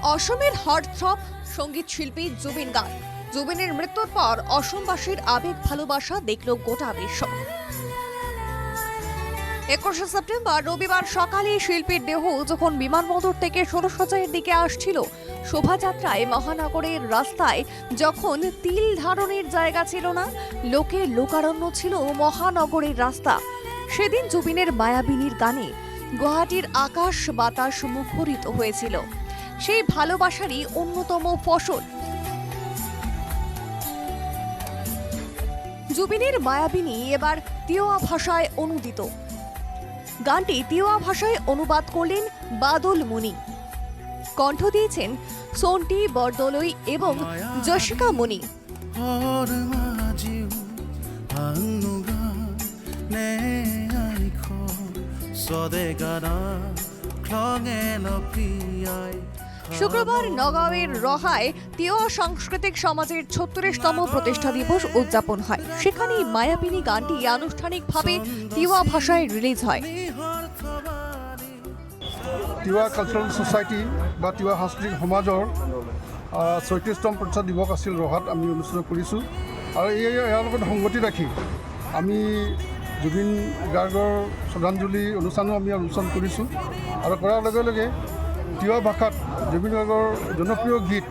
অসমের হার্টথ্রব সঙ্গীত শিল্পী জুবিন গার্গ। জুবিনের মৃত্যুর পর অসমবাসীর আবেগ ভালোবাসা দেখল গোটা বিশ্ব। 21শে সেপ্টেম্বর রবিবার সকালে শিল্পীর দেহ যখন বিমানবন্দর থেকে ষোড়শাচারের দিকে আসছিল, শোভাযাত্রায় মহানগরের রাস্তায় যখন তিল ধারণের জায়গা ছিল না, লোকের লোকারণ্য ছিল মহানগরের রাস্তা। সেদিন জুবিনের মায়াবিনীর গানে গুয়াহাটির আকাশ বাতাস মুখরিত হয়েছিল। সেই ভালোবাসারই অন্যতম ফসল জুবিনের মায়াবিনী এবার তিওয়া ভাষায় অনুদিত। গানটি তিওয়া ভাষায় অনুবাদ করলেন বাদল মুনি। কণ্ঠ দিয়েছেন সোন্টি বরদলৈ এবং জশিকা মুনি। শুক্রবার নগাঁওয়ের রহায় তিওয়া সাংস্কৃতিক সমাজের 36তম প্রতিষ্ঠা দিবস উদযাপন হয়। সেখানেই মায়াবিনী গানটি আনুষ্ঠানিকভাবে তিওয়া ভাষায় রিলিজ হয়। তিওয়া কালচাৰেল সোসাইটি বা তিওয়া সাংস্কৃতিক সমাজৰ 36তম প্ৰতিষ্ঠা দিৱস আছিল ৰহাত আমি অনুষ্ঠিত কৰিছোঁ। আৰু ইয়াৰ লগত সংগতি ৰাখি আমি জুবিন গাৰ্গৰ শ্ৰদ্ধাঞ্জলি অনুষ্ঠানো আমি অনুষ্ঠান কৰিছোঁ। আৰু কৰাৰ লগে লগে তিওয়া ভাষাত জুবিন গাৰ্গৰ জনপ্ৰিয় গীত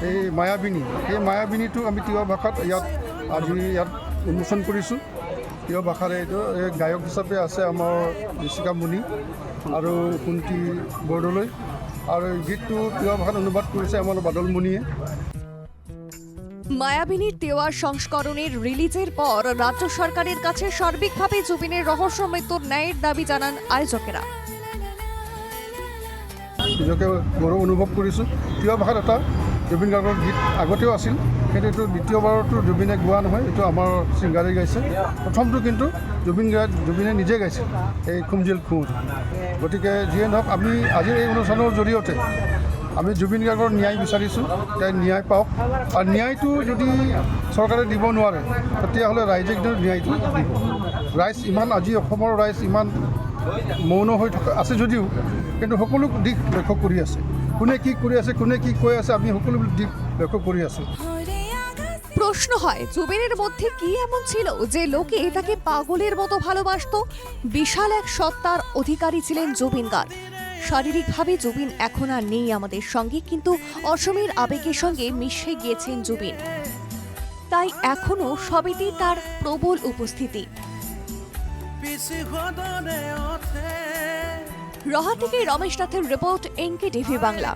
এই মায়াবিনী, সেই মায়াবিনীটো আমি তিওয়া ভাষাত আজি ইয়াত উন্মোচন কৰিছোঁ। তিওয়া ভাষাৰে এইটো গায়ক হিচাপে আছে আমাৰ জশিকা মুনি আৰু কুন্তি বৰদলৈ, আৰু এই গীতটো তিওয়া ভাষাত অনুবাদ কৰিছে আমাৰ বাদল মুনিয়ে। মায়াবিনীর তেওয়া সংস্করণের রিলিজের পর রাজ্য সরকারের কাছে সার্বিকভাবে জুবিনের রহস্য মৃত্যুর ন্যায়ের দাবি জানান আয়োজকেরা। নিজকে গৌৰৱ অনুভৱ কৰিছোঁ। তিওয়া ভাষাত এটা জুবিন গাৰ্গৰ গীত আগতেও আছিল, কিন্তু এইটো দ্বিতীয়বাৰতো জুবিনে গোৱা নহয়, এইটো আমাৰ ছিংগাৰে গাইছে। প্ৰথমটো কিন্তু জুবিনে নিজে গাইছিল, এই খুমজিল খুঁত। গতিকে যিয়ে নহওক, আমি আজিৰ এই অনুষ্ঠানৰ জৰিয়তে আমি জুবিন গাৰ্গৰ ন্যায় বিচাৰিছোঁ, তাই ন্যায় পাওক। আৰু ন্যায়টো যদি চৰকাৰে দিব নোৱাৰে তেতিয়াহ'লে ৰাইজে কিন্তু ন্যায়টো দিব। ৰাইজ ইমান, আজি অসমৰ ৰাইজ ইমান মৌন হৈ থকা আছে যদিও কিন্তু সকলো দিশ লক্ষ্য কৰি আছে। কোনে কি কৰি আছে, কোনে কি কৈ আছে, আমি সকলো দিশ লক্ষ্য কৰি আছোঁ। প্রশ্ন হয়, জুবিনের মধ্যে কি এমন ছিল যে লোকে তাকে পাগলের মতো ভালোবাসত? বিশাল এক সত্তার অধিকারী ছিলেন জুবিন গার্গ। শারীরিকভাবে জুবিন এখন আর নেই আমাদের সঙ্গে, কিন্তু অসমের আবেগের সঙ্গে মিশে গিয়েছেন জুবিন। তাই এখনো সবেতেই তার প্রবল উপস্থিতি। রহা থেকে রমেশ নাথের রিপোর্ট, এনকেটিভি বাংলা।